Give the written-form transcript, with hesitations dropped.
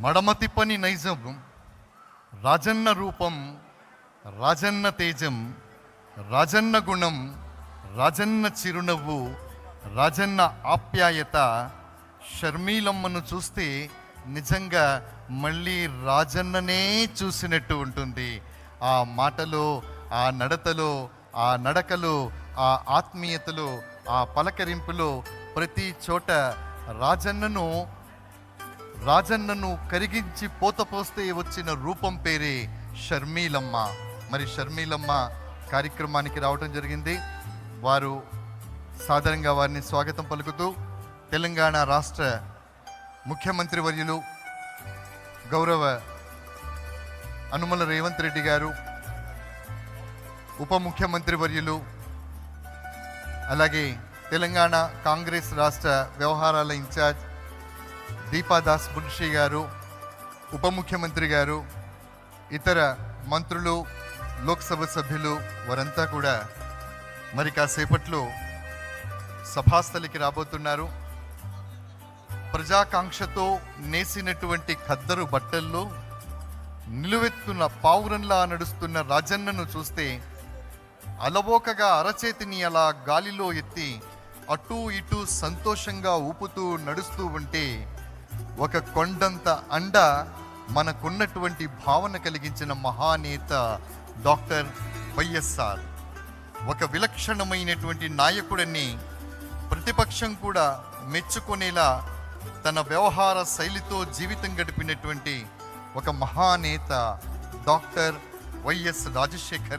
మడమతిప్పని నైజం, రాజన్న రూపం, రాజన్న తేజం, రాజన్న గుణం, రాజన్న చిరునవ్వు, రాజన్న ఆప్యాయత. షర్మీలమ్మను చూస్తే నిజంగా మళ్ళీ రాజన్ననే చూసినట్టు ఉంటుంది. ఆ మాటలో, ఆ నడతలో, ఆ నడకలో, ఆ ఆత్మీయతలో, ఆ పలకరింపులో, ప్రతి చోట రాజన్నను కరిగించి పోతే వచ్చిన రూపం పేరే షర్మీలమ్మ. మరి షర్మీలమ్మ కార్యక్రమానికి రావడం జరిగింది. వారు సాధారణంగా వారిని స్వాగతం పలుకుతూ తెలంగాణ రాష్ట్ర ముఖ్యమంత్రి వర్యులు గౌరవ అనుమల రేవంత్ రెడ్డి గారు, ఉప ముఖ్యమంత్రి వర్యులు, అలాగే తెలంగాణ కాంగ్రెస్ రాష్ట్ర వ్యవహారాల ఇన్ఛార్జ్ దీపాదాస్ మున్షి గారు, ఉప ముఖ్యమంత్రి గారు, ఇతర మంత్రులు, లోక్సభ సభ్యులు, వారంతా కూడా మరి కాసేపట్లో సభాస్థలికి రాబోతున్నారు. ప్రజాకాంక్షతో నేసినటువంటి ఖద్దరు బట్టల్లో నిలువెత్తున్న పావురంలా నడుస్తున్న రాజన్నను చూస్తే అలవోకగా అరచేతిని అలా గాలిలో ఎత్తి అటూ ఇటూ సంతోషంగా ఊపుతూ నడుస్తూ ఉంటే ఒక కొండంత అండ మనకున్నటువంటి భావన కలిగించిన మహానేత డాక్టర్ వైఎస్ఆర్. ఒక విలక్షణమైనటువంటి నాయకుడిని ప్రతిపక్షం కూడా మెచ్చుకునేలా తన వ్యవహార శైలితో జీవితం గడిపినటువంటి ఒక మహానేత డాక్టర్ వైఎస్ రాజశేఖర్